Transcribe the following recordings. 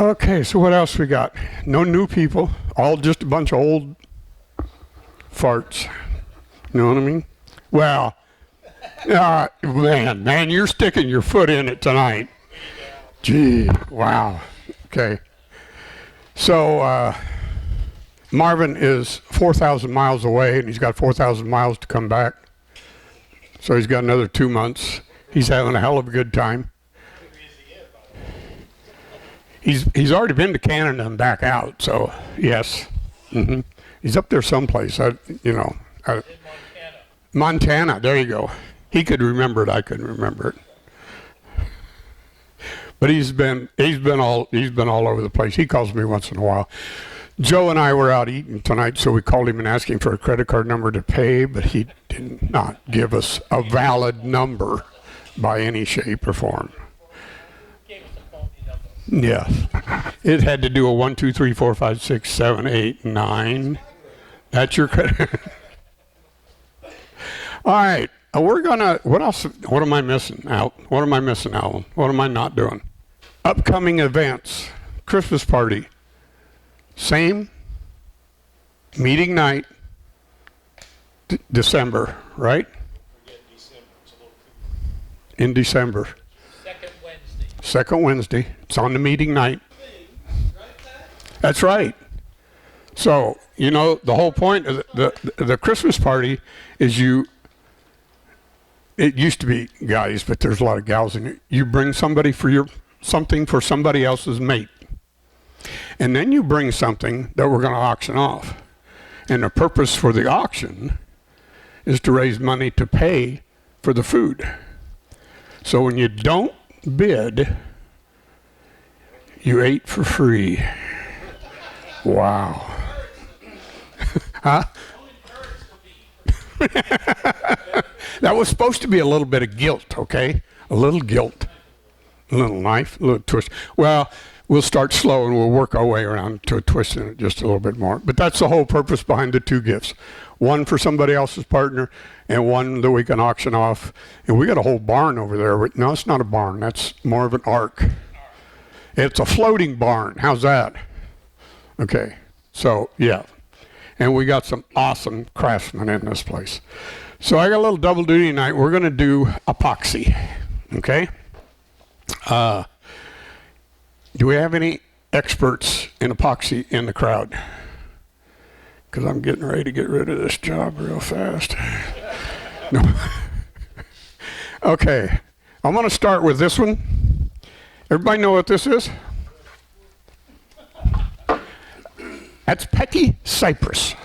Okay, so what else we got? No new people, all just a bunch of old farts. You know what I mean? Well, man, you're sticking your foot in it tonight. Gee, wow. Okay. So, Marvin is 4,000 miles away, and he's got 4,000 miles to come back. So he's got another 2 months. He's having a hell of a good time. He's already been to Canada and back out, so yes. He's up there someplace. Montana, there you go. He could remember it, I couldn't remember it. But he's been all over the place. He calls me once in a while. Joe and I were out eating tonight, so we called him and asked him for a credit card number to pay, but he did not give us a valid number by any shape or form. Yeah. It had to do a 1, 2, 3, 4, 5, 6, 7, 8, 9. That's your credit. All right. What else? What am I missing out? What am I missing, Alan? What am I not doing? Upcoming events. Christmas party. Same. Meeting night. December, right? In December. Second Wednesday. It's on the meeting night. That's right. So, the whole point of the Christmas party is it used to be guys, but there's a lot of gals in it. You bring somebody something for somebody else's mate. And then you bring something that we're going to auction off. And the purpose for the auction is to raise money to pay for the food. So when you don't bid, you ate for free. Wow. Huh? That was supposed to be a little bit of guilt, okay? A little guilt. A little knife, a little twist. Well, we'll start slow and we'll work our way around to twisting it just a little bit more. But that's the whole purpose behind the two gifts. One for somebody else's partner and one that we can auction off. And we got a whole barn over there. No, it's not a barn. That's more of an ark. It's a floating barn. How's that? Okay. So, yeah. And we got some awesome craftsmen in this place. So I got a little double duty tonight. We're going to do epoxy. Okay? Do we have any experts in epoxy in the crowd? Because I'm getting ready to get rid of this job real fast. No. Okay. I'm going to start with this one. Everybody know what this is? That's Pecky cypress.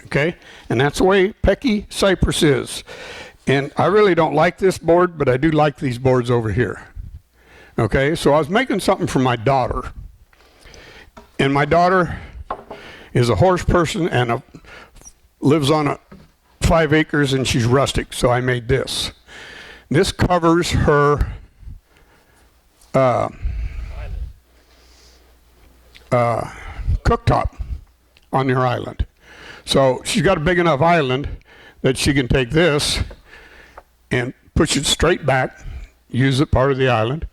Okay? And that's the way Pecky cypress is. And I really don't like this board, but I do like these boards over here. Okay, so I was making something for my daughter. And my daughter is a horse person and lives on 5 acres and she's rustic, so I made this. This covers her cooktop on her island. So she's got a big enough island that she can take this and push it straight back, use it part of the island,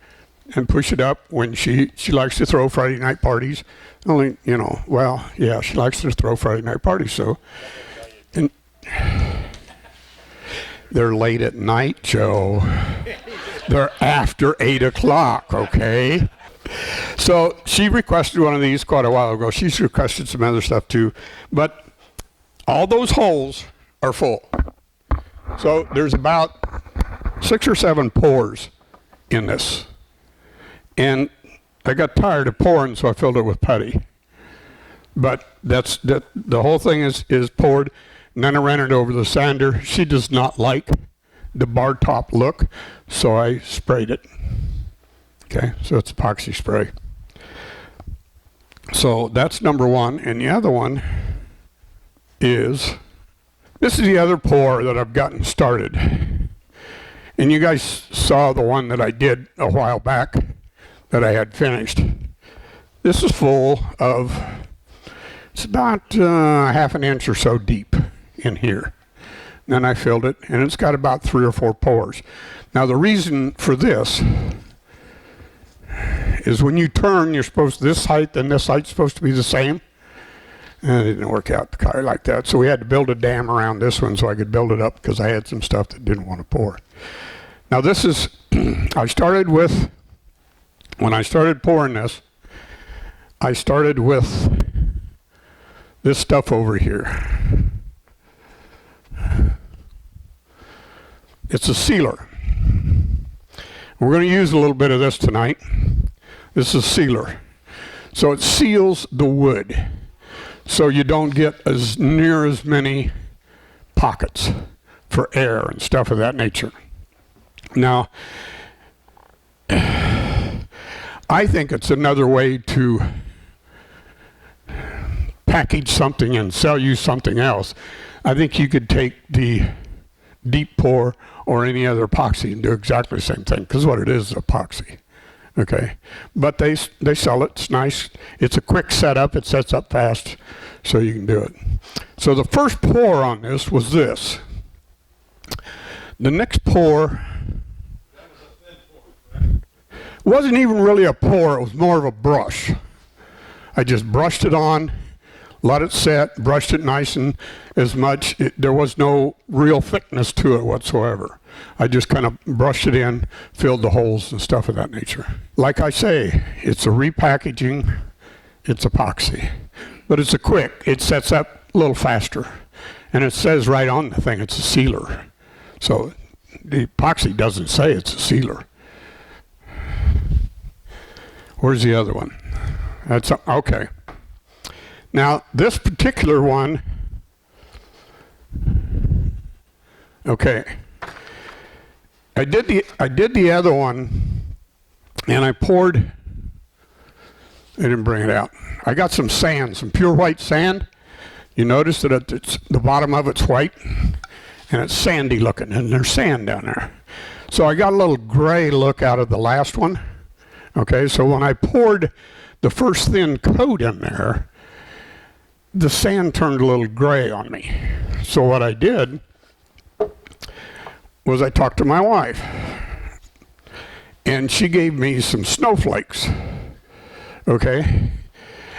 and push it up when she likes to throw Friday night parties. Only, she likes to throw Friday night parties, so. And they're late at night, Joe. They're after 8 o'clock, okay? So she requested one of these quite a while ago. She's requested some other stuff too, but all those holes are full. So there's about 6 or 7 pores in this. And I got tired of pouring, so I filled it with putty. But the whole thing is poured, and then I ran it over the sander. She does not like the bar top look, so I sprayed it. Okay, so it's epoxy spray. So that's number one, and the other one is, this is the other pour that I've gotten started. And you guys saw the one that I did a while back that I had finished. This is full of, it's about half an inch or so deep in here. And then I filled it, and it's got about 3 or 4 pores. Now the reason for this is when you turn, this height and this height's supposed to be the same. And it didn't work out like that. So we had to build a dam around this one so I could build it up because I had some stuff that didn't want to pour. Now this is, when I started pouring this, I started with this stuff over here. It's a sealer. We're going to use a little bit of this tonight. This is a sealer. So it seals the wood. So you don't get near as many pockets for air and stuff of that nature. Now, I think it's another way to package something and sell you something else. I think you could take the deep pour or any other epoxy and do exactly the same thing, because what it is epoxy. Okay, but they sell it. It's nice. It's a quick setup. It sets up fast, so you can do it. So the first pour on this was this. The next pour wasn't even really a pour. It was more of a brush. I just brushed it on, let it set, brushed it nice and as much. There was no real thickness to it whatsoever. I just kind of brushed it in, filled the holes and stuff of that nature. Like I say, it's a repackaging, it's epoxy. But it's it sets up a little faster. And it says right on the thing, it's a sealer. So the epoxy doesn't say it's a sealer. Where's the other one? That's okay. Now this particular one, okay. I did the other one, and I poured. I didn't bring it out. I got some sand, some pure white sand. You notice that the bottom of it's white, and it's sandy looking, and there's sand down there. So I got a little gray look out of the last one. Okay, so when I poured the first thin coat in there, the sand turned a little gray on me. So what I did was I talked to my wife, and she gave me some snowflakes. Okay,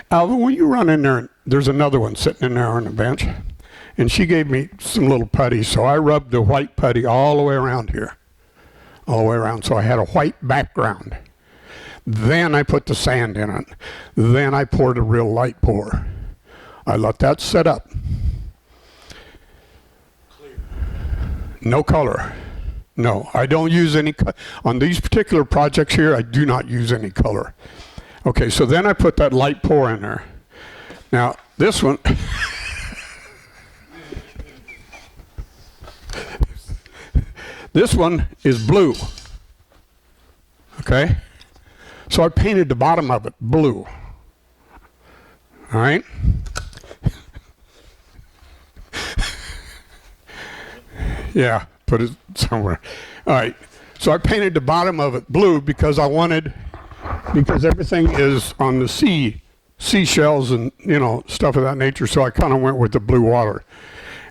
Alvin, when you run in there, there's another one sitting in there on the bench, and she gave me some little putty, so I rubbed the white putty all the way around here, all the way around, so I had a white background. Then I put the sand in it. Then I poured a real light pour. I let that set up. No color. No, I don't use any on these particular projects here. I do not use any color. Okay, so then I put that light pour in there. Now this one, this one is blue. Okay, so I painted the bottom of it blue. All right. Yeah, put it somewhere. All right, so I painted the bottom of it blue because because everything is on the seashells and, stuff of that nature, so I kind of went with the blue water.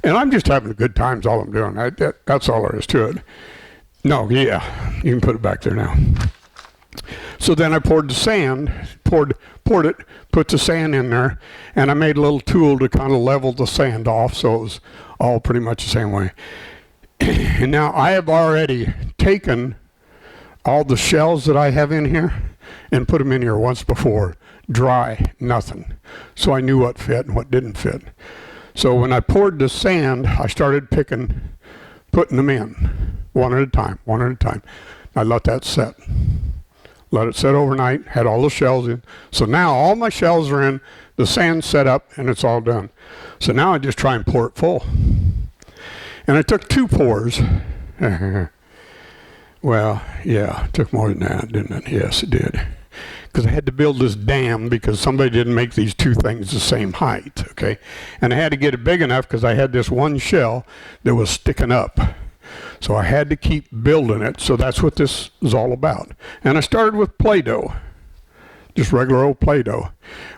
And I'm just having a good time is all I'm doing. That's all there is to it. No, yeah, you can put it back there now. So then I poured the sand, poured it, put the sand in there, and I made a little tool to kind of level the sand off, so it was all pretty much the same way. And now I have already taken all the shells that I have in here and put them in here once before, dry, nothing. So I knew what fit and what didn't fit. So when I poured the sand, I started putting them in, one at a time. I let that set. Let it set overnight, had all the shells in. So now all my shells are in, the sand's set up, and it's all done. So now I just try and pour it full. And I took 2 pours. Well, yeah, it took more than that, didn't it? Yes, it did. Because I had to build this dam because somebody didn't make these 2 things the same height, okay? And I had to get it big enough because I had this one shell that was sticking up. So I had to keep building it, so that's what this is all about. And I started with Play-Doh, just regular old Play-Doh.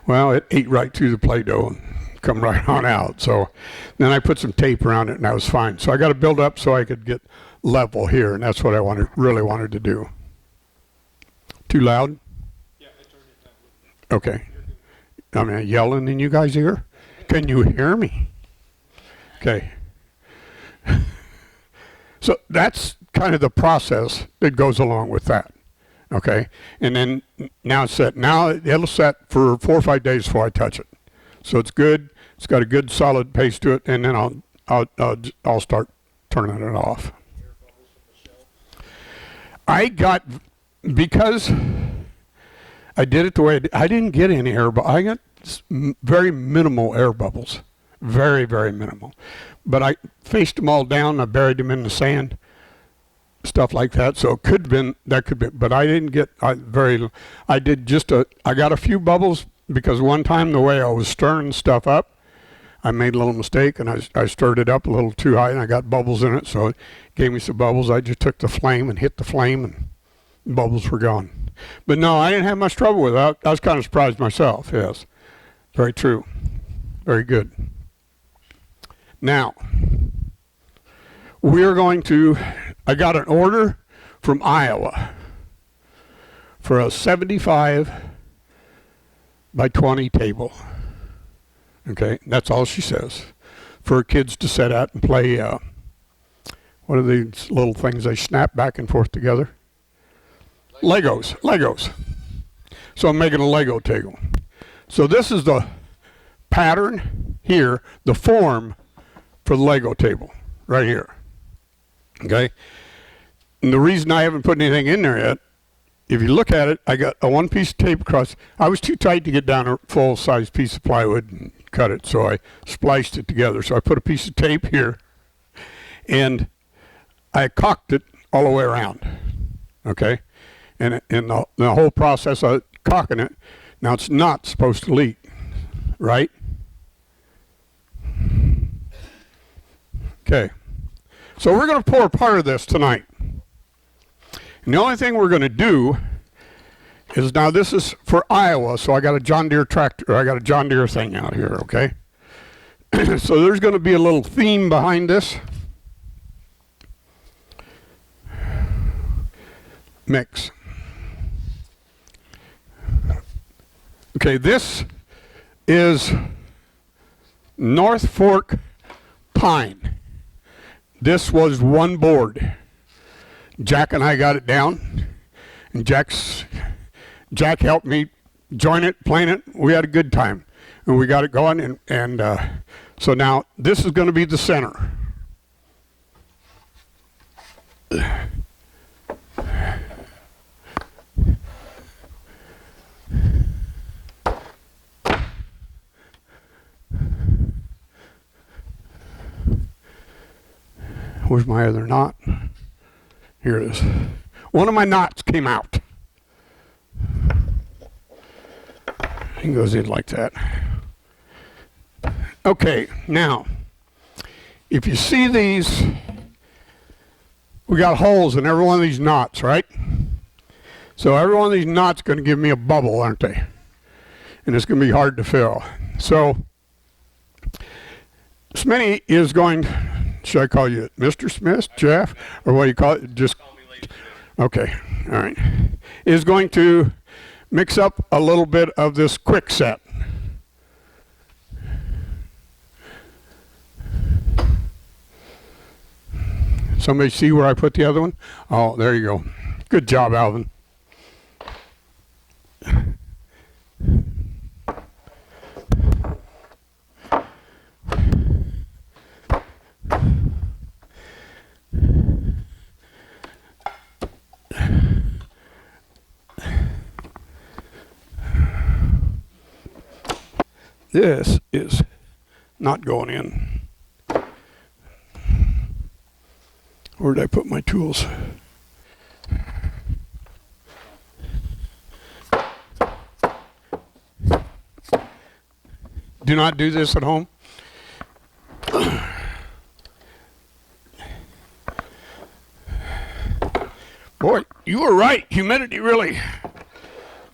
Well, it ate right through the Play-Doh and come right on out. So then I put some tape around it, and that was fine. So I got to build up so I could get level here, and that's what I really wanted to do. Too loud? Yeah. Okay. I'm yelling in you guys' ear. Can you hear me? Okay. So that's kind of the process that goes along with that. Okay. And then now it's set. Now it'll set for 4 or 5 days before I touch it. So it's good. It's got a good solid paste to it, and then I'll start turning it off. Because I did it the way I didn't get any air, but I got very minimal air bubbles. Very, very minimal. But I faced them all down. I buried them in the sand, stuff like that. So it could have been, but I didn't get I got a few bubbles because one time the way I was stirring stuff up, I made a little mistake and I stirred it up a little too high and I got bubbles in it. So it gave me some bubbles. I just took the flame and hit the flame and bubbles were gone. But no, I didn't have much trouble with it. I was kind of surprised myself. Yes. Very true. Very good. Now, I got an order from Iowa for a 75 by 20 table. Okay, that's all she says. For kids to sit at and play, what are these little things they snap back and forth together? Legos. So I'm making a Lego table. So this is the pattern here, the form for the Lego table, right here. Okay? And the reason I haven't put anything in there yet, if you look at it, I got a one piece of tape across. I was too tight to get down a full-size piece of plywood and cut it, so I spliced it together. So I put a piece of tape here, and I caulked it all the way around. Okay? And in the whole process of caulking it, now it's not supposed to leak, right? Okay. So we're going to pour part of this tonight. And the only thing we're going to do is, now this is for Iowa, so I got a John Deere tractor, I got a John Deere thing out here, okay? So there's going to be a little theme behind this. Mix. Okay, this is North Fork pine. This was one board. Jack and I got it down, and Jack helped me join it, plane it. We had a good time, and we got it going, and so now this is going to be the center. Where's my other knot? Here it is. One of my knots came out. It goes in like that. Okay, now, if you see these, we got holes in every one of these knots, right? So every one of these knots is going to give me a bubble, aren't they? And it's going to be hard to fill. So Smitty is going, should I call you Mr. Smith, Jeff, or what do you call it? Just call me later. Okay, all right. Is going to mix up a little bit of this quick set. Somebody see where I put the other one? Oh, there you go. Good job, Alvin. This is not going in. Where did I put my tools? Do not do this at home. Boy, you were right. Humidity, really.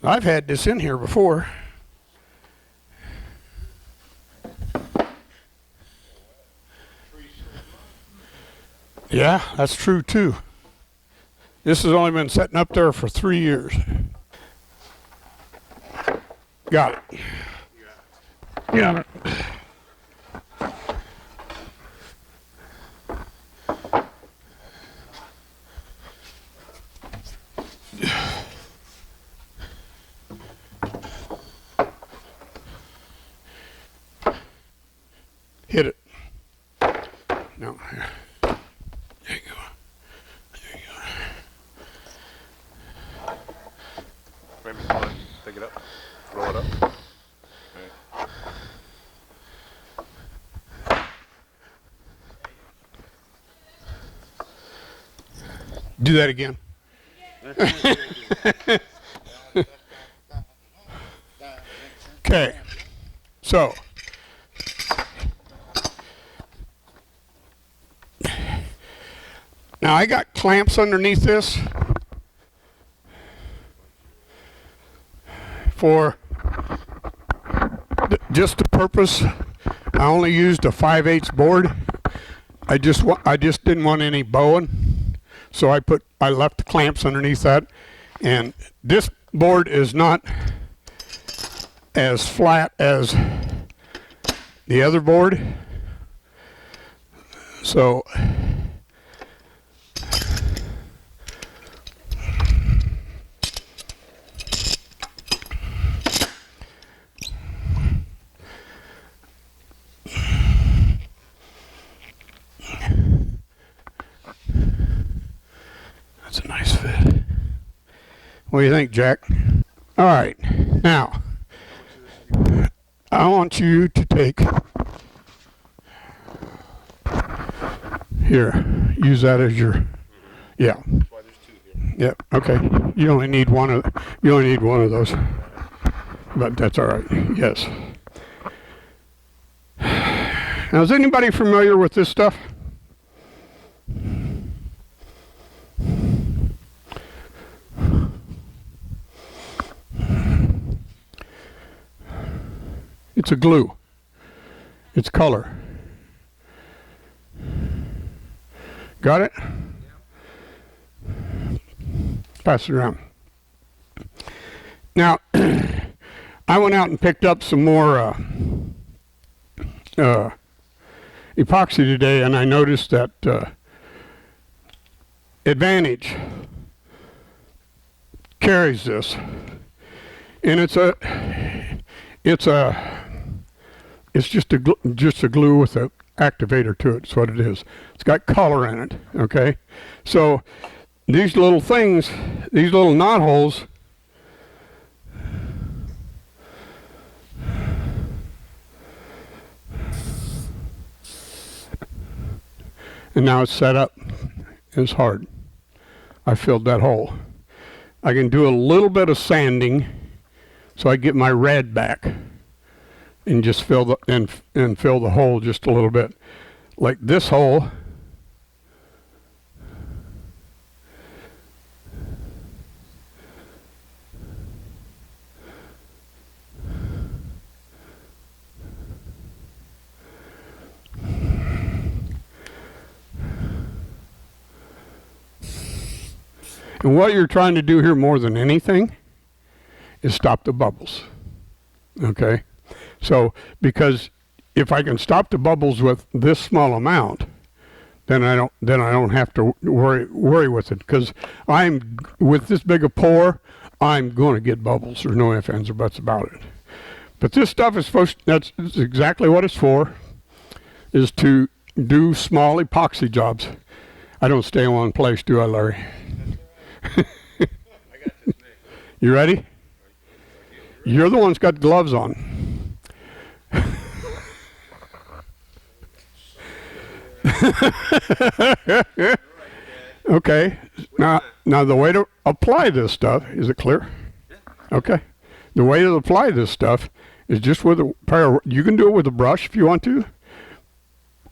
I've had this in here before. Yeah, that's true too. This has only been sitting up there for 3 years. Got it. Got it. Hit it. No, here. There you go. There you go. Maybe pick it up. Roll it up. Okay. Do that again. Okay. So, now I got clamps underneath this for just the purpose. I only used a 5/8 board. I just didn't want any bowing, so I left the clamps underneath that. And this board is not as flat as the other board, so that's a nice fit. What do you think, Jack? All right, now I want you to take here. Use that as your, yeah. That's why there's two here. Yep. Okay. You only need one of those, but that's all right. Yes. Now, is anybody familiar with this stuff? It's a glue. It's color. Got it? Pass it around. Now, I went out and picked up some more epoxy today, and I noticed that Advantage carries this, and it's just a glue with an activator to it. That's what it is. It's got color in it. Okay, so these little things, these little knot holes, and now it's set up. It's hard. I filled that hole. I can do a little bit of sanding, so I get my red back, and just fill the hole just a little bit, like this hole. And what you're trying to do here more than anything is stop the bubbles. Okay? So, because if I can stop the bubbles with this small amount, then I don't have to worry with it, because I'm with this big a pour, I'm going to get bubbles. There's no ifs, ands, or buts about it. But this stuff is that's exactly what it's for, is to do small epoxy jobs. I don't stay in one place, do I, Larry? I got this, Nick. You ready? You're the one's got gloves on. Okay. Now the way to apply this stuff, is it clear? Yeah. Okay. The way to apply this stuff is just with a pair of, you can do it with a brush if you want to,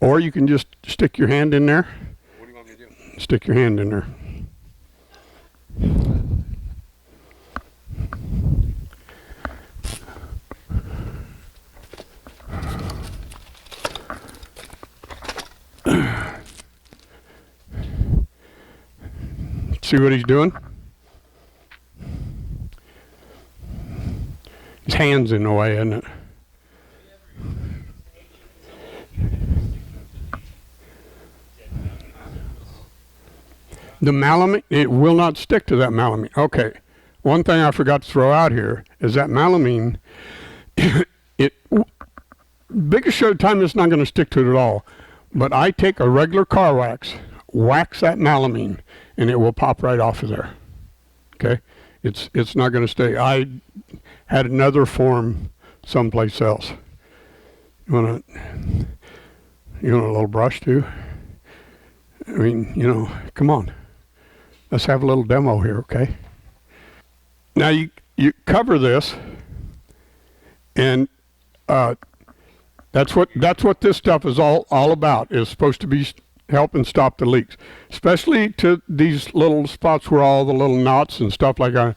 or you can just stick your hand in there. What do you want me to do? Stick your hand in there. See what he's doing? You hands in the way, isn't it? The melamine, it will not stick to that melamine. Okay. One thing I forgot to throw out here is that melamine, biggest share of the time it's not going to stick to it at all. But I take a regular car wax that melamine, and it will pop right off of there. Okay? It's not going to stay. I had another form someplace else. You want a little brush too? I mean, come on. Let's have a little demo here, okay? Now you cover this, and that's what this stuff is all about. Is supposed to be helping stop the leaks, especially to these little spots where all the little knots and stuff like that.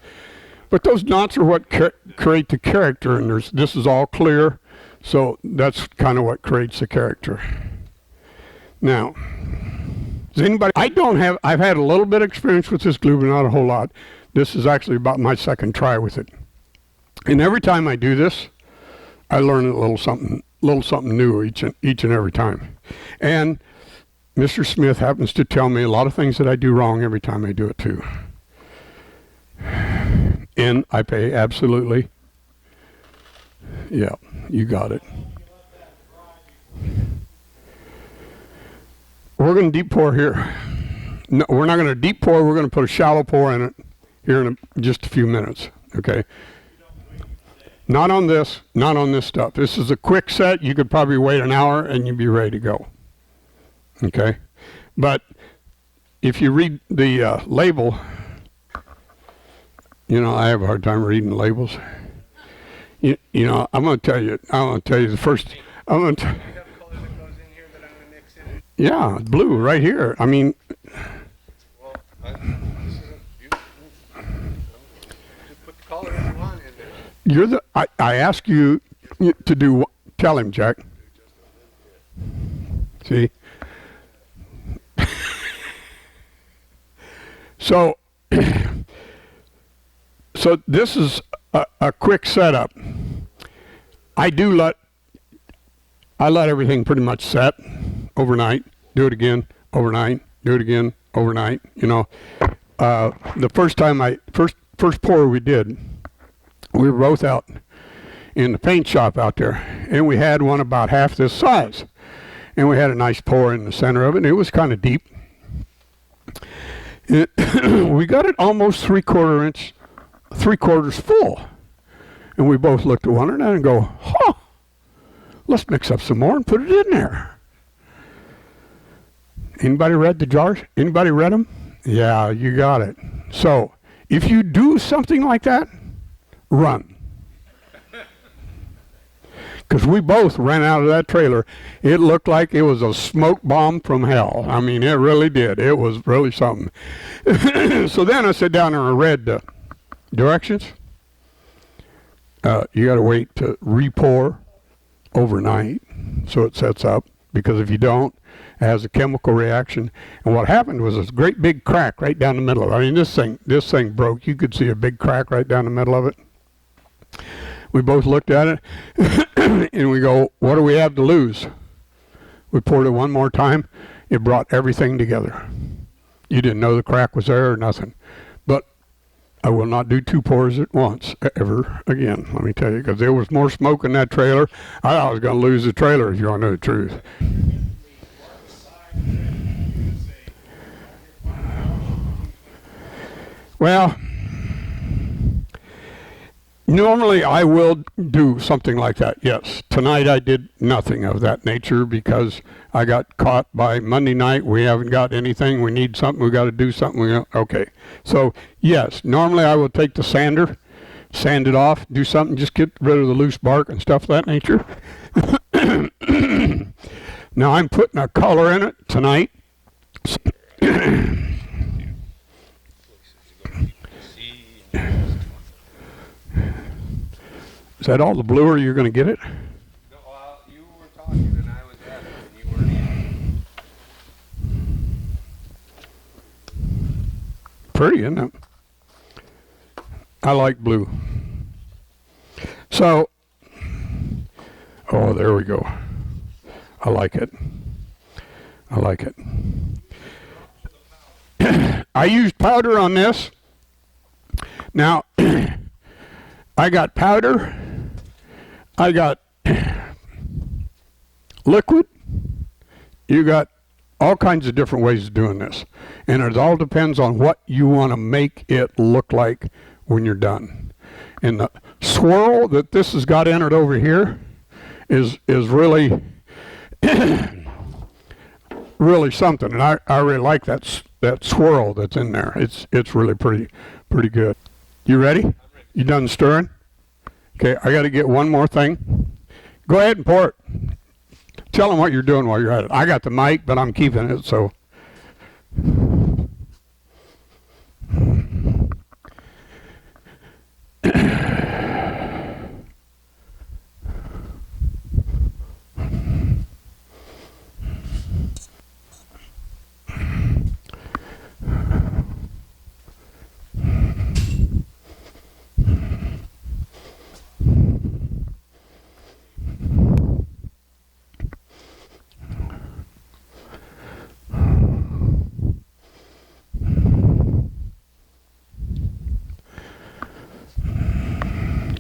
But those knots are what create the character, and this is all clear, so that's kind of what creates the character. Now, does anybody? I've had a little bit of experience with this glue, but not a whole lot. This is actually about my second try with it. And every time I do this, I learn a little something new each and every time. And Mr. Smith happens to tell me a lot of things that I do wrong every time I do it too. And I pay absolutely. Yeah, you got it. We're going to deep pour here. No, we're not going to deep pour. We're going to put a shallow pour in it here in just a few minutes. Okay. Not on this stuff. This is a quick set. You could probably wait an hour and you'd be ready to go. Okay. But if you read the label, I have a hard time reading labels. I'm going to tell you the first. Yeah, blue right here. I mean. Well, you just put the color you want in there. I ask you to do. Tell him, Jack. See. So this is a quick setup. I let everything pretty much set overnight. Do it again overnight. Do it again overnight. The first pour we did, we were both out in the paint shop out there, and we had one about half this size, and we had a nice pour in the center of it, and it was kind of deep. We got it almost 3/4 full, and we both looked at one another and go, let's mix up some more and put it in there. Anybody read the jars? Anybody read them? Yeah, you got it. So if you do something like that, run. Because we both ran out of that trailer. It looked like it was a smoke bomb from hell. I mean, it really did. It was really something. So then I sat down and I read the directions. You got to wait to re-pour overnight so it sets up. Because if you don't, it has a chemical reaction. And what happened was this great big crack right down the middle of it. I mean, this thing broke. You could see a big crack right down the middle of it. We both looked at it, and we go, what do we have to lose? We poured it one more time. It brought everything together. You didn't know the crack was there or nothing. But I will not do 2 pours at once, ever again, let me tell you, because there was more smoke in that trailer. I thought I was going to lose the trailer, if you want to know the truth. Well, normally I will do something like that, yes. Tonight I did nothing of that nature because I got caught by Monday night. We haven't got anything. We need something. We got to do something. Okay. So, yes, normally I will take the sander, sand it off, do something, just get rid of the loose bark and stuff of that nature. Now I'm putting a color in it tonight. Is that all the blue, or you're going to get it? No, you were talking and I was at it and you weren't even. Pretty, isn't it? I like blue. So, oh, there we go. I like it. I like it. I used powder on this. Now, I got powder. I got liquid. You got all kinds of different ways of doing this. And it all depends on what you want to make it look like when you're done. And the swirl that this has got entered over here is really really something. And I really like that swirl that's in there. It's really pretty good. You ready? You done stirring? Okay, I got to get one more thing. Go ahead and pour it. Tell them what you're doing while you're at it. I got the mic, but I'm keeping it, so.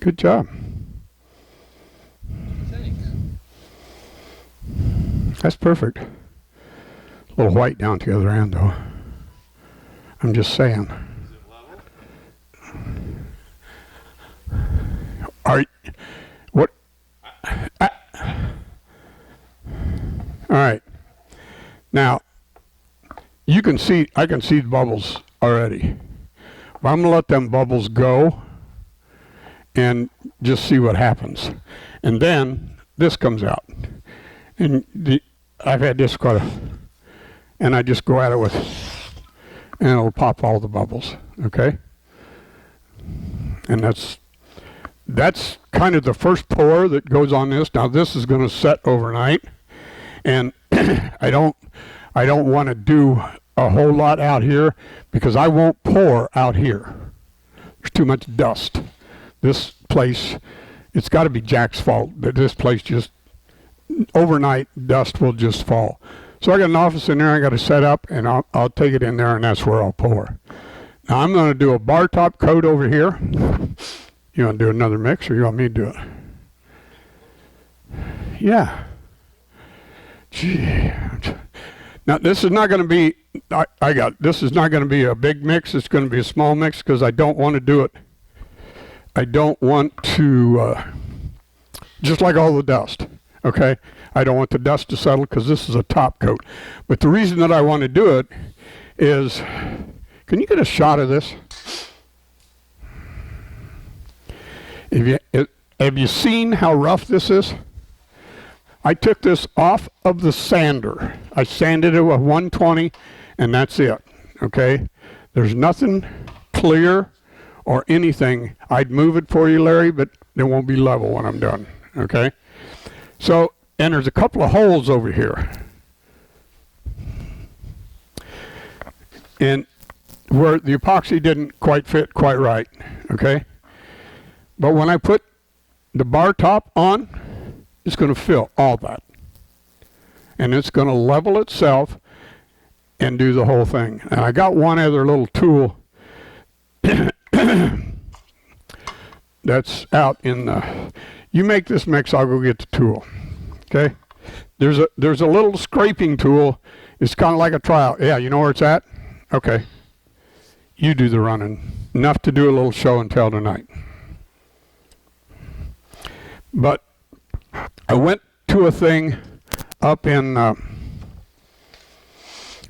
Good job. Thanks. That's perfect. A little white down to the other end, though. I'm just saying. Is it level? Are what? All right. Now, you can see. I can see the bubbles already. But I'm gonna let them bubbles go, and just see what happens. And then this comes out, and I've had this quite a, and I just go at it with, and it'll pop all the bubbles. Okay. And that's kind of the first pour that goes on this. Now this is going to set overnight, and I don't want to do a whole lot out here because I won't pour out here. There's too much dust. This place, it's got to be Jack's fault that this place just overnight dust will just fall. So I got an office in there I got to set up, and I'll take it in there, and that's where I'll pour. Now I'm going to do a bar top coat over here. You want to do another mix, or you want me to do it? Yeah. Gee. Now this is not going to be. This is not going to be a big mix. It's going to be a small mix because I don't want to do it. I don't want to. Just like all the dust. Okay. I don't want the dust to settle because this is a top coat. But the reason that I want to do it is. Can you get a shot of this? Have you seen how rough this is? I took this off of the sander. I sanded it with 120, and that's it. Okay? There's nothing clear or anything. I'd move it for you, Larry, but it won't be level when I'm done. Okay? So, and there's a couple of holes over here. And where the epoxy didn't quite fit quite right, okay? But when I put the bar top on, it's going to fill all that. And it's going to level itself and do the whole thing. And I got one other little tool that's out in the... You make this mix, I'll go get the tool, okay? There's a little scraping tool. It's kind of like a trowel. Yeah, you know where it's at? Okay. You do the running. Enough to do a little show and tell tonight. But I went to a thing up in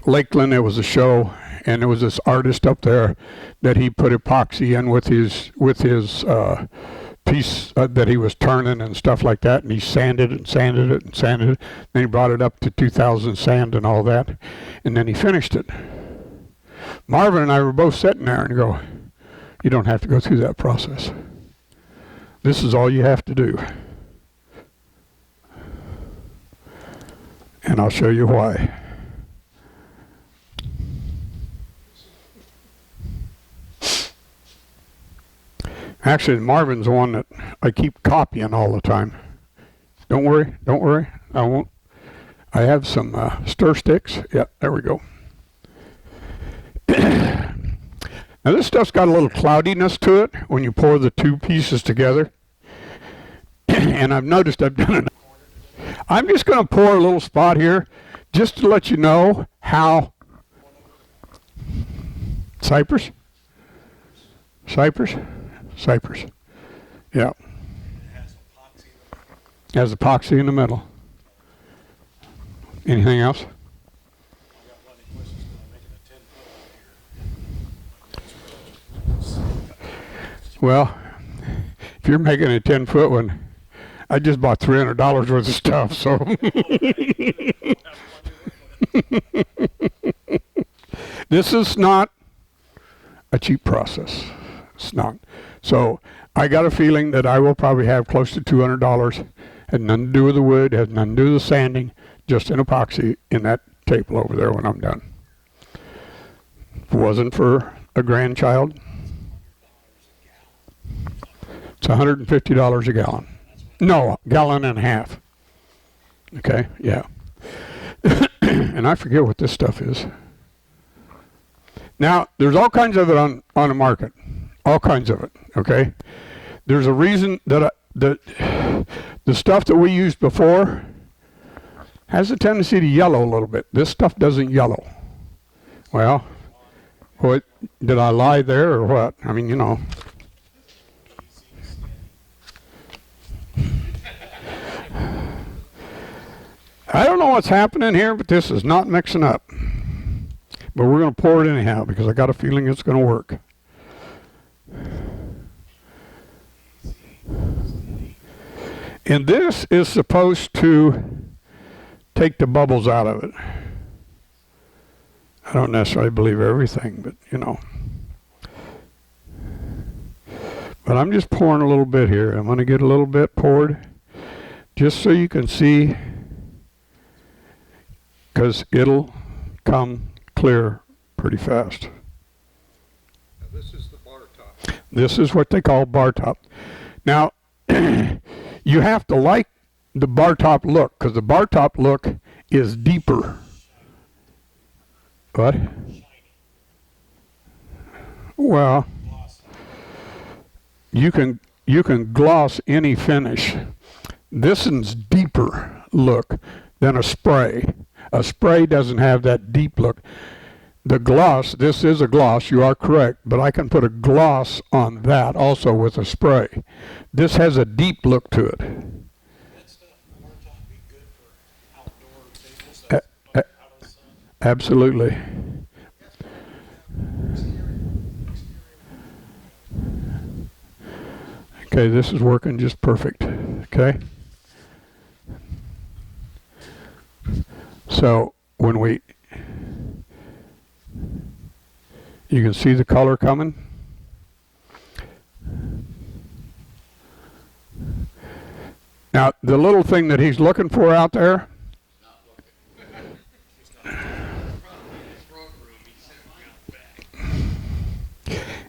Lakeland. It was a show, and there was this artist up there that he put epoxy in with his piece that he was turning and stuff like that, and he sanded it and sanded it and sanded it. Then he brought it up to 2,000 sand and all that, and then he finished it. Marvin and I were both sitting there and go, you don't have to go through that process. This is all you have to do. And I'll show you why. Actually, Marvin's the one that I keep copying all the time. Don't worry, don't worry. I won't. I have some stir sticks. Yeah, there we go. Now this stuff's got a little cloudiness to it when you pour the two pieces together. And I've noticed I've done it. I'm just going to pour a little spot here just to let you know how Cypress. Yeah. Has epoxy in the middle. Anything else? Well, if you're making a 10-foot one, I just bought $300 worth of stuff, so. This is not a cheap process. It's not. So I got a feeling that I will probably have close to $200. Had nothing to do with the wood, had nothing to do with the sanding, just an epoxy in that table over there when I'm done. If it wasn't for a grandchild, it's $150 a gallon. No, gallon and a half. Okay, yeah. And I forget what this stuff is. Now, there's all kinds of it on the market. All kinds of it, okay? There's a reason that the stuff that we used before has a tendency to yellow a little bit. This stuff doesn't yellow. Well, what, did I lie there or what? I mean, you know. I don't know what's happening here, but this is not mixing up. But we're going to pour it anyhow because I got a feeling it's going to work. And this is supposed to take the bubbles out of it. I don't necessarily believe everything, but you know. But I'm just pouring a little bit here. I'm going to get a little bit poured just so you can see, because it'll come clear pretty fast. Now this is the bar top. This is what they call bar top. Now, you have to like the bar top look, because the bar top look is deeper. What? Well, you can gloss any finish. This one's deeper look than a spray. A spray doesn't have that deep look. The gloss, this is a gloss, you are correct, but I can put a gloss on that also with a spray. This has a deep look to it. That stuff, bar top be good for outdoor tables. That's out of the sun. Absolutely. Okay, this is working just perfect. Okay. So when you can see the color coming. Now the little thing that he's looking for out there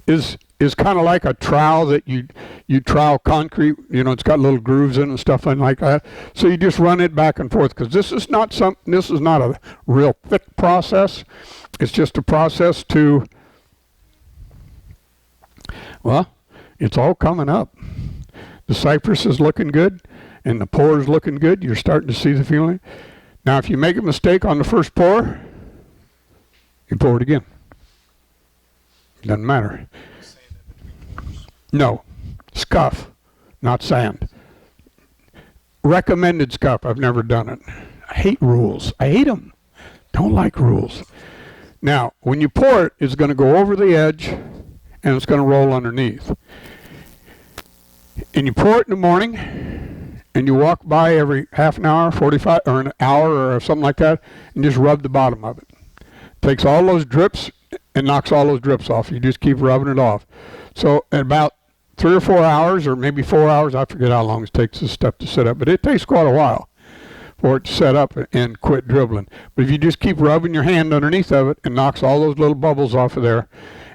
is kind of like a trowel that you trowel concrete. You know, it's got little grooves in it and stuff like that. So you just run it back and forth, because this is not a real thick process. It's just a process to, well, it's all coming up. The cypress is looking good and the pour is looking good. You're starting to see the feeling. Now if you make a mistake on the first pour, you pour it again. Doesn't matter. No, scuff, not sand. Recommended scuff. I've never done it. I hate rules. I hate them. Don't like rules. Now, when you pour it, it's going to go over the edge and it's going to roll underneath. And you pour it in the morning and you walk by every half an hour, 45, or an hour or something like that, and just rub the bottom of it. Takes all those drips and knocks all those drips off. You just keep rubbing it off. So in about 3 or 4 hours, or maybe 4 hours, I forget how long it takes this stuff to set up, but it takes quite a while for it to set up and quit dribbling. But if you just keep rubbing your hand underneath of it, it knocks all those little bubbles off of there.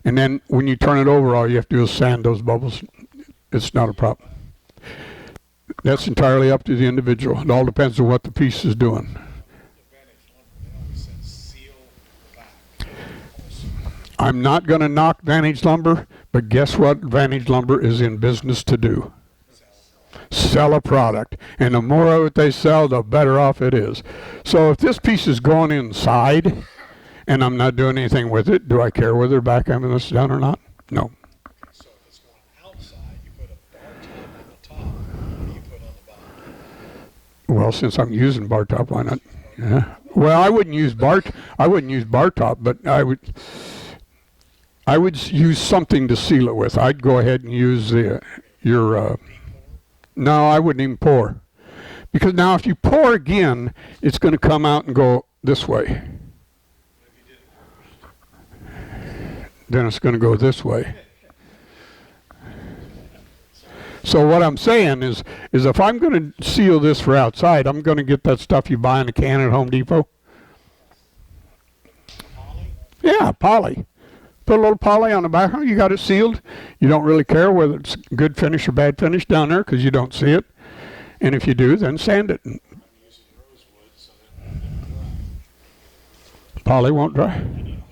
And then when you turn it over, all you have to do is sand those bubbles It's not a problem. That's entirely up to the individual. It all depends on what the piece is doing. The Vantage lumber, they always said seal back. I'm not going to knock Vantage Lumber, but guess what Vantage Lumber is in business to do? Sell a product. And the more of it they sell, the better off it is. So if this piece is going inside and I'm not doing anything with it, do I care whether back end is done or not? No. So if it's going outside, you put a bar top on the top. What do you put on the bottom? Well, since I'm using bar top, why not? Yeah. Well, I wouldn't use bar top, but I would use something to seal it with. I'd go ahead and use no, I wouldn't even pour. Because now if you pour again, it's going to come out and go this way. Then it's going to go this way. So what I'm saying is if I'm going to seal this for outside, I'm going to get that stuff you buy in a can at Home Depot. Poly? Yeah, poly. Put a little poly on the back. You got it sealed. You don't really care whether it's good finish or bad finish down there because you don't see it. And if you do, then sand it. I'm using rosewood so that it won't dry. Poly won't dry. I need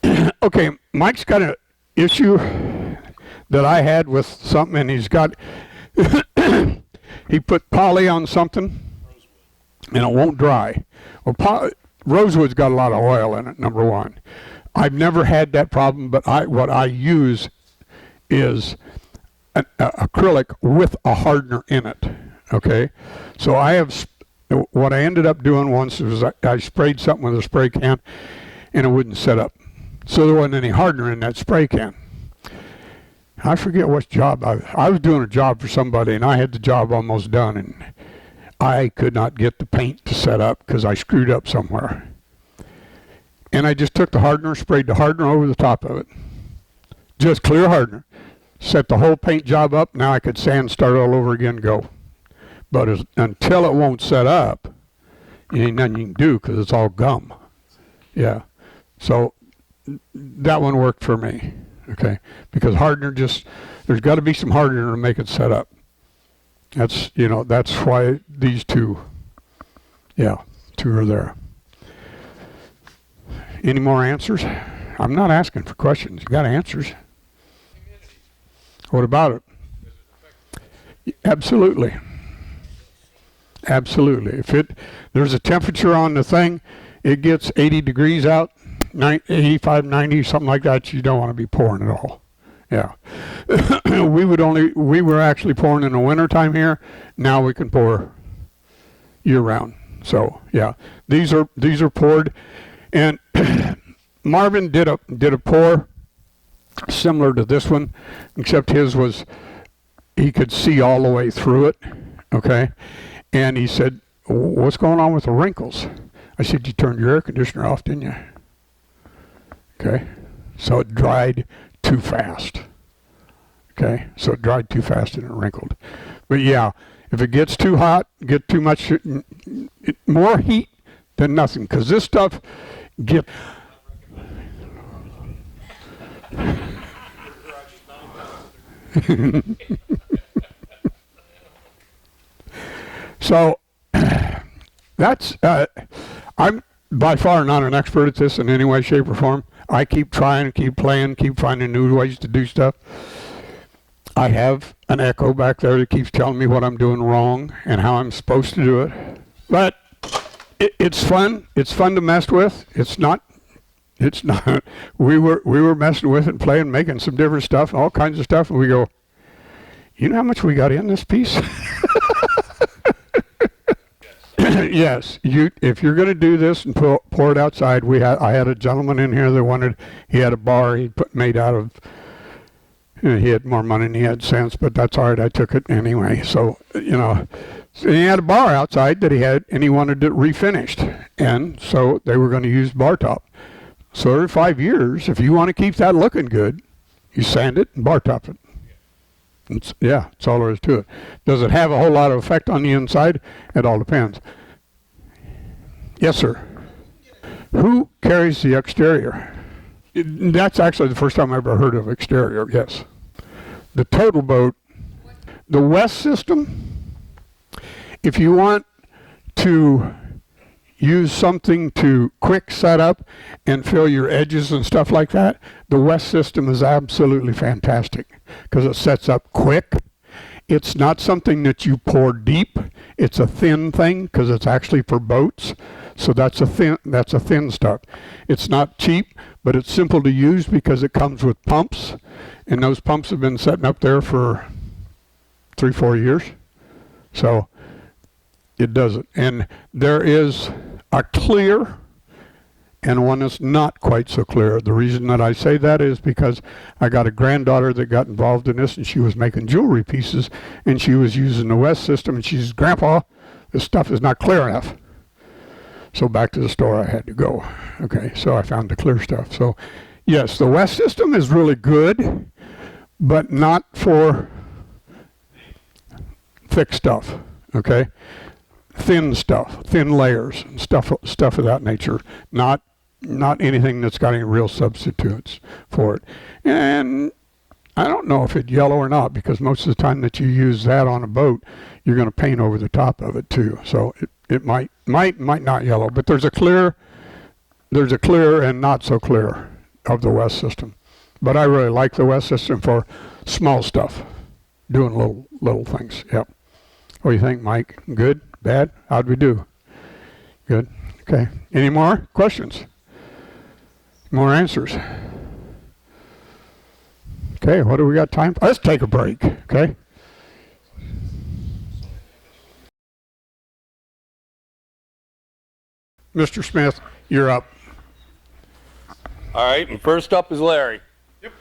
a hardener. Okay, Mike's got an issue that I had with something, and he's got he put poly on something, and it won't dry. Well, rosewood's got a lot of oil in it, number one. I've never had that problem, but what I use is an acrylic with a hardener in it, okay? So what I ended up doing once was I sprayed something with a spray can, and it wouldn't set up. So there wasn't any hardener in that spray can. I forget what job. I was doing a job for somebody, and I had the job almost done, and I could not get the paint to set up because I screwed up somewhere. And I just took the hardener, sprayed the hardener over the top of it. Just clear hardener. Set the whole paint job up. Now I could sand, start all over again, go. But until it won't set up, ain't nothing you can do because it's all gum. Yeah. So that one worked for me. Okay. Because hardener there's got to be some hardener to make it set up. That's why these two are there. Any more answers? I'm not asking for questions. You got answers. What about it? Absolutely. Absolutely. If there's a temperature on the thing, it gets 80 degrees out, 85, 90, something like that, you don't want to be pouring at all. Yeah. We were actually pouring in the wintertime here. Now we can pour year round. So yeah, these are poured, and Marvin did a pour similar to this one, except his was he could see all the way through it. Okay, and he said, "What's going on with the wrinkles?" I said, "You turned your air conditioner off, didn't you?" Okay, so it dried too fast. Okay, so it dried too fast and it wrinkled. But yeah, if it gets too hot, get too much, more heat than nothing, because this stuff get. So that's I'm by far not an expert at this in any way, shape, or form. I keep trying, keep playing, keep finding new ways to do stuff. I have an echo back there that keeps telling me what I'm doing wrong and how I'm supposed to do it. But it's fun. It's fun to mess with. It's not. We were messing with it and playing, making some different stuff, all kinds of stuff, and we go, you know how much we got in this piece? Yes, if you're going to do this and pour it outside, I had a gentleman in here that he had a bar made out of. He had more money than he had sense, but that's all right. I took it anyway. So so he had a bar outside that he had, and he wanted it refinished, and so they were going to use bar top. So every 5 years, if you want to keep that looking good, you sand it and bar top it. That's all there is to it. Does it have a whole lot of effect on the inside? It all depends. Yes, sir. Who carries the exterior? That's actually the first time I ever heard of exterior, yes. the total boat, the West system, if you want to use something to quick set up and fill your edges and stuff like that, the West system is absolutely fantastic because it sets up quick. It's not something that you pour deep. It's a thin thing because it's actually for boats. So that's a thin stuff. It's not cheap, but it's simple to use because it comes with pumps, and those pumps have been setting up there for 3-4 years. So it does it. And there is a clear and one that's not quite so clear. The reason that I say that is because I got a granddaughter that got involved in this, and she was making jewelry pieces, and she was using the West system, and she says, "Grandpa, this stuff is not clear enough." So back to the store I had to go. Okay, so I found the clear stuff. So yes, the West system is really good, but not for thick stuff, okay? Thin stuff, thin layers, and stuff of that nature. Not anything that's got any real substitutes for it. And I don't know if it's yellow or not, because most of the time that you use that on a boat, you're going to paint over the top of it too. So it might not yellow, but there's a clear and not so clear of the West system. But I really like the West system for small stuff, doing little things. Yep. What do you think, Mike? Good? Bad? How'd we do? Good. Okay. Any more questions? More answers? Okay. What do we got time for? Let's take a break. Okay. Mr. Smith, you're up. All right, and first up is Larry. Yep.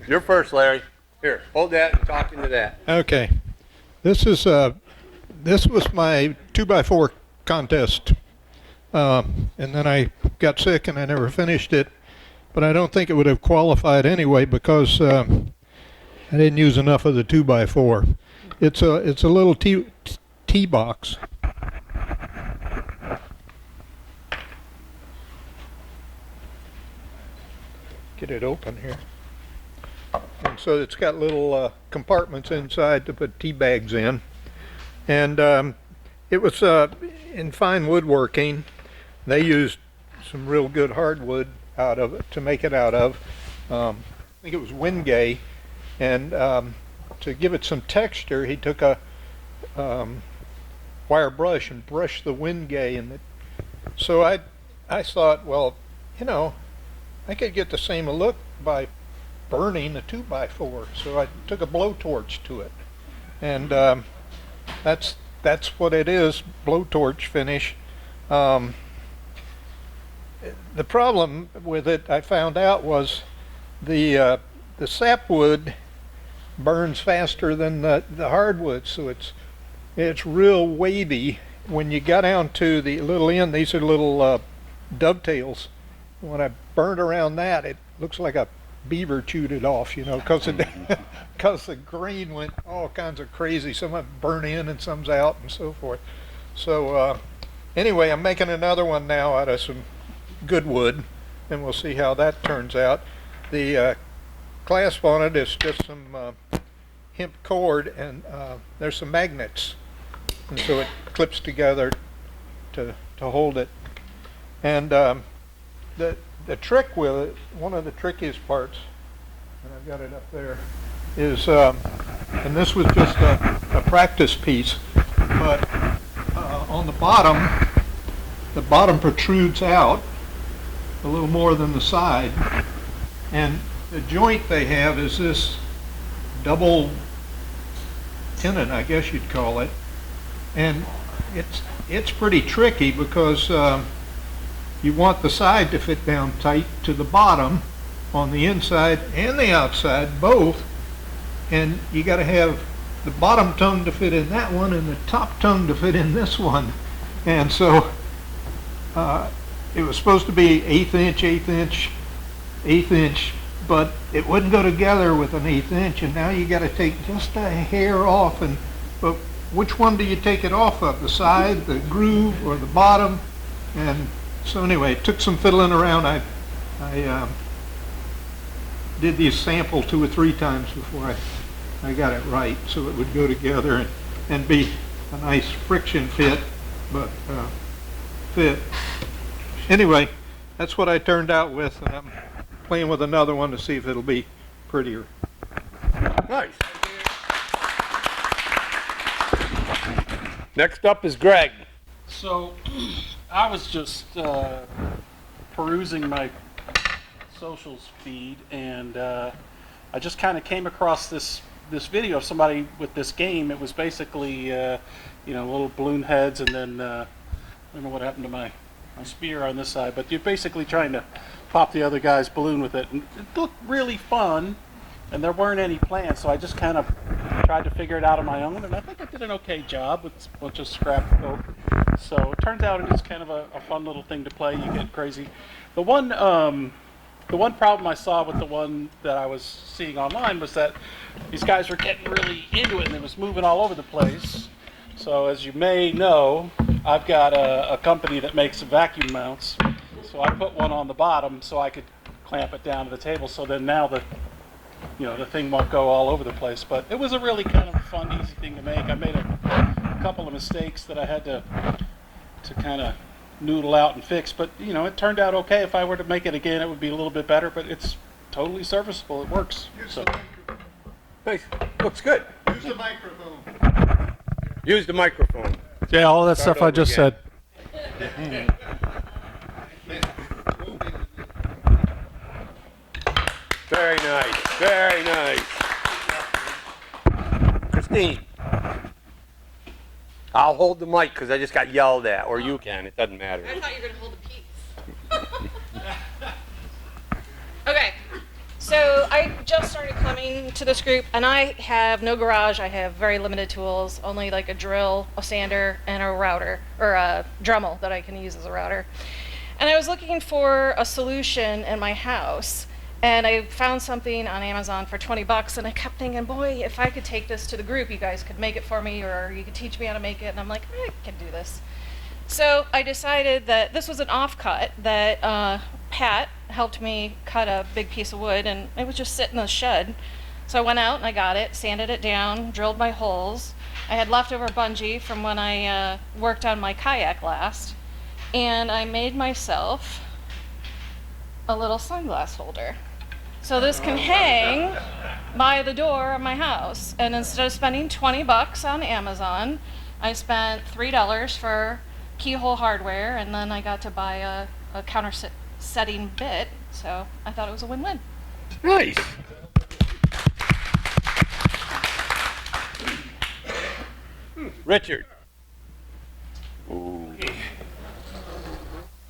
You're first, Larry. Here, hold that and talk into that. Okay. This was my 2x4 contest. And then I got sick and I never finished it. But I don't think it would have qualified anyway because I didn't use enough of the 2x4. It's a little tee box. Get it open here. And so it's got little compartments inside to put tea bags in. And it was in fine woodworking. They used some real good hardwood out of it to make it out of. I think it was Wingay. And to give it some texture, he took a wire brush and brushed the Wingay. And so I thought, well, you know, I could get the same look by burning a 2x4. So I took a blowtorch to it. And that's what it is, blowtorch finish. The problem with it, I found out, was the sapwood burns faster than the hardwood, so it's real wavy. When you got down to the little end, these are little dovetails. When I burned around that, it looks like a beaver chewed it off, you know, because the grain went all kinds of crazy. Some of it burn in and some's out and so forth. So anyway, I'm making another one now out of some good wood, and we'll see how that turns out. The clasp on it is just some hemp cord, and there's some magnets, and so it clips together to hold it. And the trick with it, one of the trickiest parts, and I've got it up there, is, and this was just a practice piece, but on the bottom protrudes out a little more than the side, and the joint they have is this double tenon, I guess you'd call it, and it's pretty tricky because you want the side to fit down tight to the bottom on the inside and the outside, both, and you got to have the bottom tongue to fit in that one and the top tongue to fit in this one. And so it was supposed to be eighth inch, but it wouldn't go together with an eighth inch, and now you got to take just a hair off. But which one do you take it off of, the side, the groove, or the bottom? And so anyway, it took some fiddling around. I did these sample 2 or 3 times before I I got it right, so it would go together and be a nice friction fit, but fit. Anyway, that's what I turned out with, and I'm playing with another one to see if it'll be prettier. Nice. Next up is Greg. So, I was just perusing my socials feed, and I just kind of came across this video of somebody with this game. It was basically, little balloon heads, and then I don't know what happened to my spear on this side, but you're basically trying to pop the other guy's balloon with it. And it looked really fun, and there weren't any plans, so I just kind of tried to figure it out on my own, and I think I did an okay job with a bunch of scrap coke. So it turns out it is kind of a fun little thing to play. You get crazy. The one problem I saw with the one that I was seeing online was that these guys were getting really into it, and it was moving all over the place. So as you may know, I've got a company that makes vacuum mounts. So I put one on the bottom so I could clamp it down to the table. So then now the thing won't go all over the place. But it was a really kind of fun, easy thing to make. I made a couple of mistakes that I had to kind of noodle out and fix. But it turned out okay. If I were to make it again, it would be a little bit better. But it's totally serviceable. It works. So Nice. Looks good. Use the microphone. Use the microphone. yeah, all that Start stuff I over just again. said. Very nice. Very nice. Christine. I'll hold the mic because I just got yelled at, or you can. It doesn't matter. I thought you were going to hold the piece. Okay, so I just started coming to this group, and I have no garage. I have very limited tools, only like a drill, a sander, and a router, or a Dremel that I can use as a router. And I was looking for a solution in my house, and I found something on Amazon for 20 bucks, and I kept thinking, boy, if I could take this to the group, you guys could make it for me, or you could teach me how to make it. And I'm like, I can do this. So I decided that this was an offcut that Pat helped me cut a big piece of wood, and it was just sitting in the shed. So I went out and I got it, sanded it down, drilled my holes. I had leftover bungee from when I worked on my kayak last, and I made myself a little sunglass holder. So this can hang by the door of my house. And instead of spending 20 bucks on Amazon, I spent $3 for keyhole hardware, and then I got to buy a counter setting bit. So I thought it was a win-win. Nice. Richard. Ooh.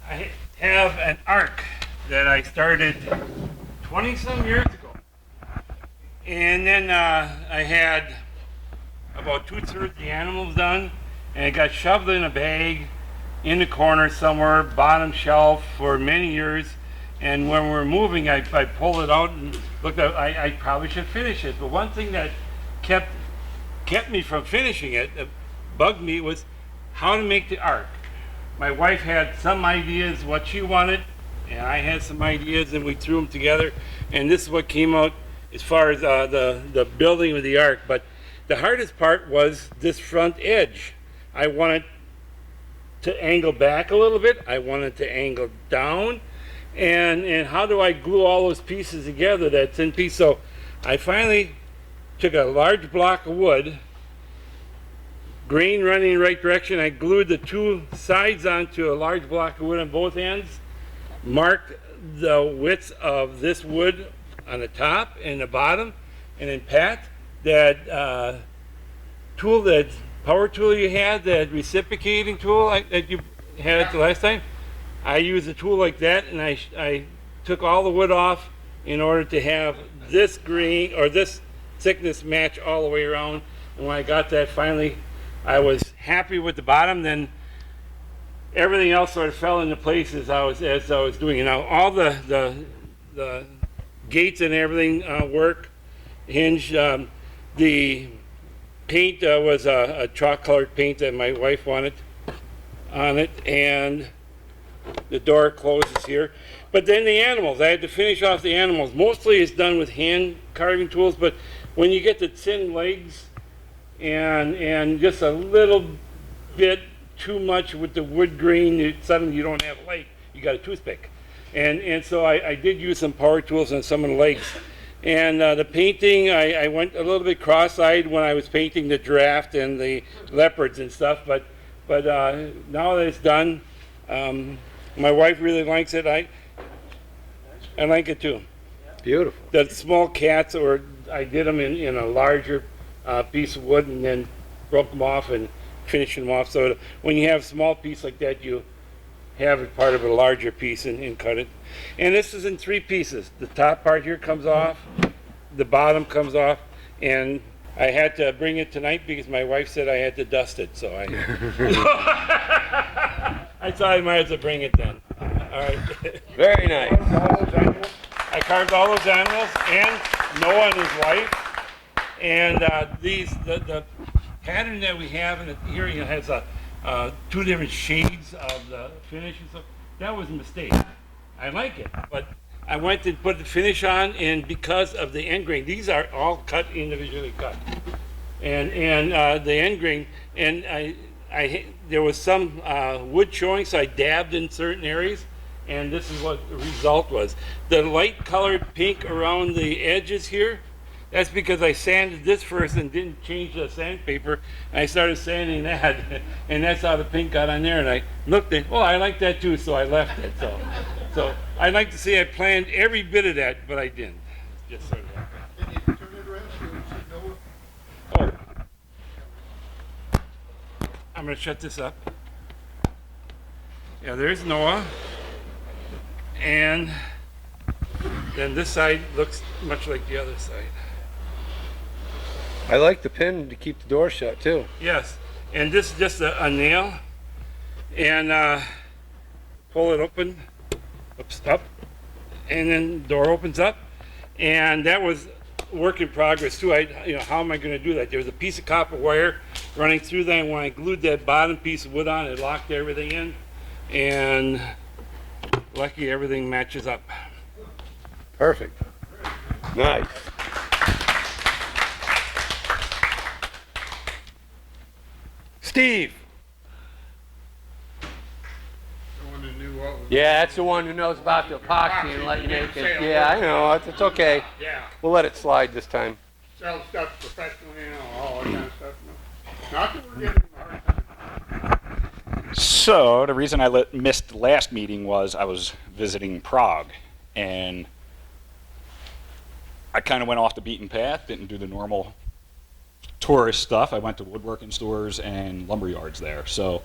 I have an arc that I started 20-some years ago. And then I had about 2/3 the animals done, and it got shoved in a bag in the corner somewhere, bottom shelf for many years. And when we were moving, I pulled it out and looked at I probably should finish it. But one thing that kept me from finishing it, that bugged me, was how to make the arc. My wife had some ideas what she wanted, and I had some ideas, and we threw them together, and this is what came out as far as the building of the arc. But the hardest part was this front edge. I wanted to angle back a little bit. I wanted to angle down, and how do I glue all those pieces together that's in piece? So I finally took a large block of wood, grain running in the right direction. I glued the two sides onto a large block of wood on both ends, marked the width of this wood on the top and the bottom, and then Pat, that tool, that power tool you had, that reciprocating tool that you had it the last time, I used a tool like that, and I took all the wood off in order to have this grain or this thickness match all the way around. And when I got that finally, I was happy with the bottom. Then everything else sort of fell into place as I was doing it. Now all the gates and everything work. Hinge. The paint was a chalk colored paint that my wife wanted on it, and the door closes here. But then the animals, I had to finish off the animals. Mostly it's done with hand carving tools, but when you get the thin legs and just a little bit too much with the wood grain, suddenly you don't have a leg, you got a toothpick. And so I did use some power tools on some of the legs. And the painting, I went a little bit cross-eyed when I was painting the giraffe and the leopards and stuff, but now that it's done, my wife really likes it. I like it too. Beautiful. The small cats, or I did them in a larger piece of wood and then broke them off and finished them off. So when you have a small piece like that, you have it part of a larger piece and cut it. And this is in 3 pieces. The top part here comes off, the bottom comes off, and I had to bring it tonight because my wife said I had to dust it, so I I thought I might as well bring it then. All right. Very nice. I carved all those animals and Noah and his wife. And the pattern that we have in here has 2 different shades of the finish and stuff. That was a mistake. I like it, but I went to put the finish on, and because of the end grain, these are all cut individually cut, and the end grain, and there was some wood showing, so I dabbed in certain areas, and this is what the result was. The light colored pink around the edges here, that's because I sanded this first and didn't change the sandpaper, and I started sanding that, and that's how the pink got on there, and I looked at, oh, I like that too, so I left it. So I'd like to say I planned every bit of that, but I didn't. Just sort of Can you turn it around so you see Noah? Oh. I'm going to shut this up. Yeah, there's Noah. And then this side looks much like the other side. I like the pin to keep the door shut too. Yes, and this is just a nail. And pull it open, up, and then the door opens up. And that was work in progress too. How am I going to do that? There was a piece of copper wire running through there, and when I glued that bottom piece of wood on, it locked everything in. And lucky everything matches up. Perfect. Nice. Steve. Yeah, that's the one who knows about the epoxy and let you make it. Yeah, I know. It's okay. Yeah. We'll let it slide this time. Sell stuff professionally, all that kind of stuff. Not that we're giving them a hard time. So the reason I missed the last meeting was I was visiting Prague, and I kind of went off the beaten path, didn't do the normal tourist stuff. I went to woodworking stores and lumber yards there. So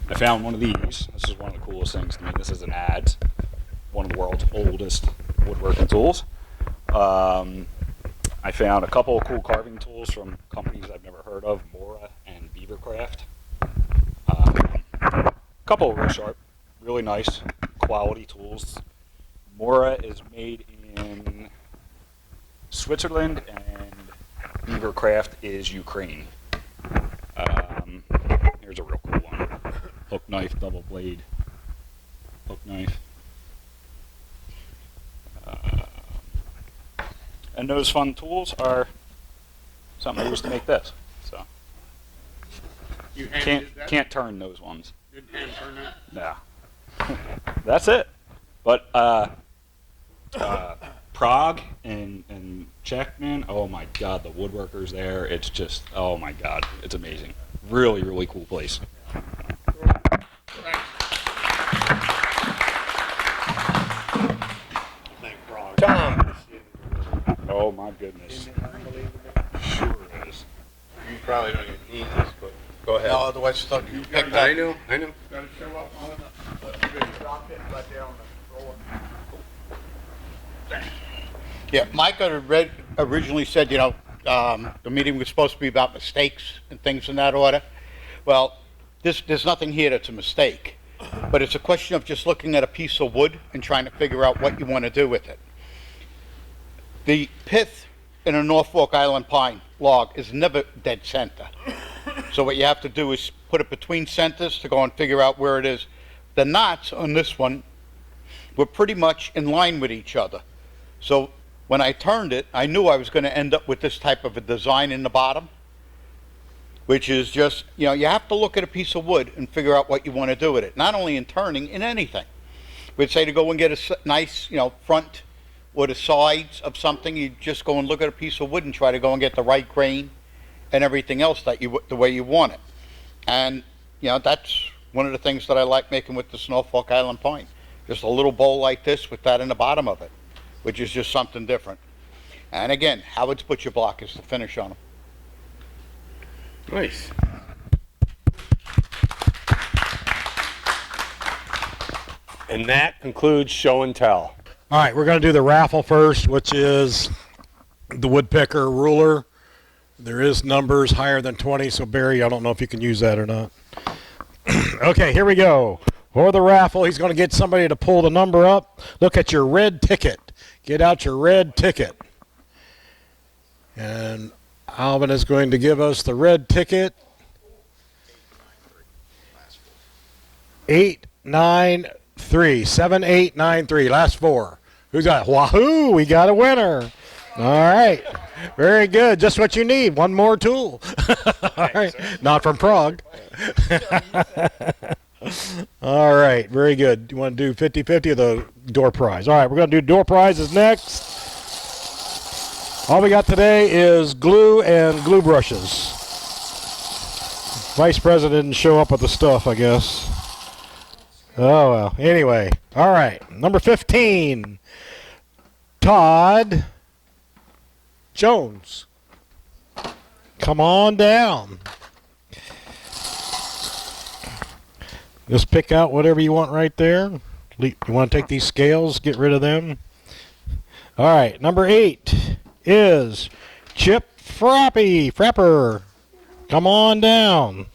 I found one of these. This is one of the coolest things to me. This is an adze, one of the world's oldest woodworking tools. I found a couple of cool carving tools from companies I've never heard of, Mora and Beavercraft. A couple of real sharp, really nice quality tools. Mora is made in Switzerland and Beavercraft is Ukraine. Here's a real cool one. Hook knife, double blade, hook knife. And those fun tools are something I used to make this. So You handed that? can't turn those ones. Didn't hand turn that? No. That's it. But Prague and Czech, man, oh my God, the woodworkers there, it's just, oh my God, it's amazing. Really, really cool place. Tom. Oh my goodness. Sure is. You probably don't even need this, but go ahead. No, otherwise stuff you picked I up. know. Gotta show up on it. Drop it right there on the floor. Yeah, Mike had originally said, the meeting was supposed to be about mistakes and things in that order. Well, there's nothing here that's a mistake, but it's a question of just looking at a piece of wood and trying to figure out what you want to do with it. The pith in a Norfolk Island pine log is never dead center. So what you have to do is put it between centers to go and figure out where it is. The knots on this one were pretty much in line with each other. So When I turned it, I knew I was going to end up with this type of a design in the bottom, which is just, you know, you have to look at a piece of wood and figure out what you want to do with it. Not only in turning, in anything. We'd say to go and get a nice, you know, front or the sides of something, you just go and look at a piece of wood and try to go and get the right grain and everything else that the way you want it. And, you know, that's one of the things that I like making with the Norfolk Island Pine. Just a little bowl like this with that in the bottom of it, which is just something different. And again, Howard's Butcher Block is the finish on them. Nice. And that concludes show and tell. All right, we're going to do the raffle first, which is the woodpecker ruler. There is numbers higher than 20, so Barry, I don't know if you can use that or not. Okay, here we go. For the raffle, he's going to get somebody to pull the number up. Look at your red ticket. Get out your red ticket. And Alvin is going to give us the red ticket. 893. 7893. Last four. Who's got it? Wahoo! We got a winner. All right. Very good. Just what you need. One more tool. All right. Not from Prague. All right. Very good. You want to do 50-50 or the door prize? All right. We're going to do door prizes next. All we got today is glue and glue brushes. Vice President didn't show up with the stuff, I guess. Oh, well. Anyway. All right. Number 15. Todd Jones. Come on down. Just pick out whatever you want right there. You want to take these scales, get rid of them. All right. Number 8 is Chip Frapper. Come on down.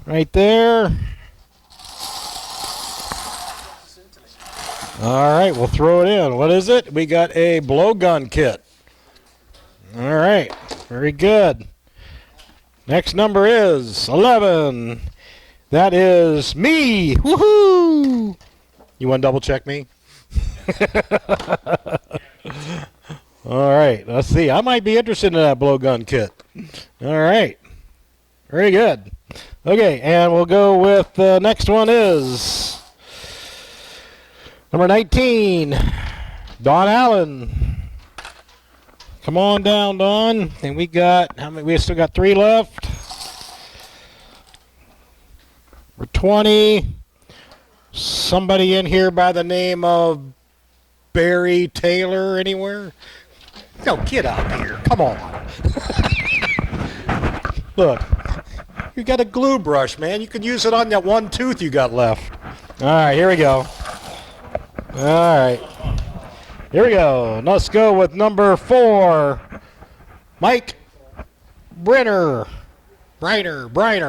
Right there. All right, we'll throw it in. What is it? We got a blowgun kit. All right, very good. Next number is 11. That is me. Woohoo! You want to double check me? All right, let's see. I might be interested in that blowgun kit. All right, very good. Okay, and we'll go with the next one is number 19, Don Allen. Come on down, Don. And we got, how many? We still got 3 left. We're 20. Somebody in here by the name of Barry Taylor anywhere? No, get out here. Come on. Look, you got a glue brush, man. You can use it on that one tooth you got left. All right, here we go. All right. Here we go. Let's go with number 4. Mike Briner,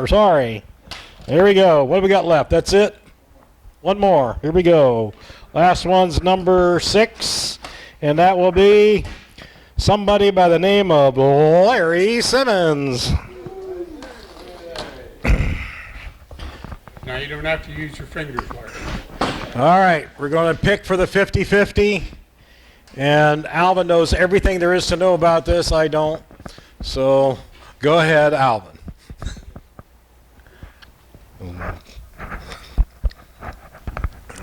sorry. Here we go. What do we got left? That's it? One more. Here we go. Last one's number 6, and that will be somebody by the name of Larry Simmons. Now you don't have to use your fingers, Larry. All right, we're going to pick for the 50-50, and Alvin knows everything there is to know about this. I don't. So go ahead, Alvin.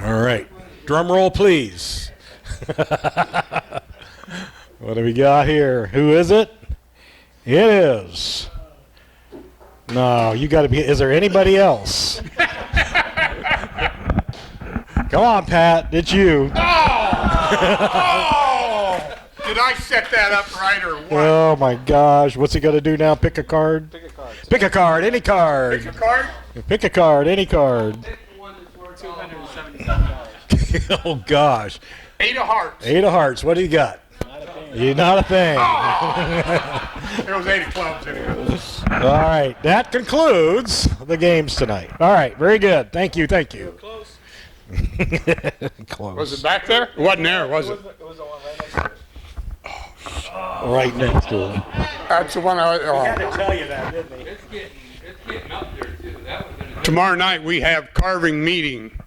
All right, drum roll, please. What do we got here? Who is it? It is. No, you got to be. Is there anybody else? Come on, Pat. It's you. Oh! Did I set that up right or what? Oh my gosh. What's he got to do now? Pick a card? Pick a card. Pick a card. Any card. Pick a card? Pick a card. Any card. Oh gosh. 8 of hearts. 8 of hearts. What do you got? Not a thing. Oh! There was 8 of clubs in here. All right. That concludes the games tonight. All right. Very good. Thank you. Thank you. Close. Close. Was it back there? It wasn't there, was it? It was the one right next to it. Right next to him. That's the one I. I to tell you that, didn't he? It's getting up there too. That was in Tomorrow night we have carving meeting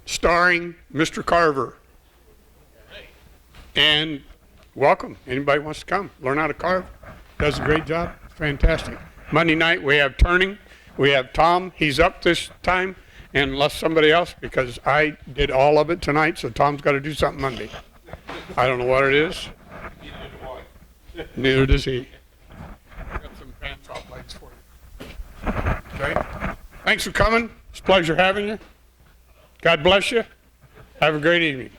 starring Mr. Carver. And welcome. Anybody wants to come, learn how to carve. Does a great job. Fantastic. Monday night we have turning. We have Tom. He's up this time, and unless somebody else, because I did all of it tonight, so Tom's got to do something Monday. I don't know what it is. Neither does he. I got some bandsaw blades for you. Okay. Thanks for coming. It's a pleasure having you. God bless you. Have a great evening.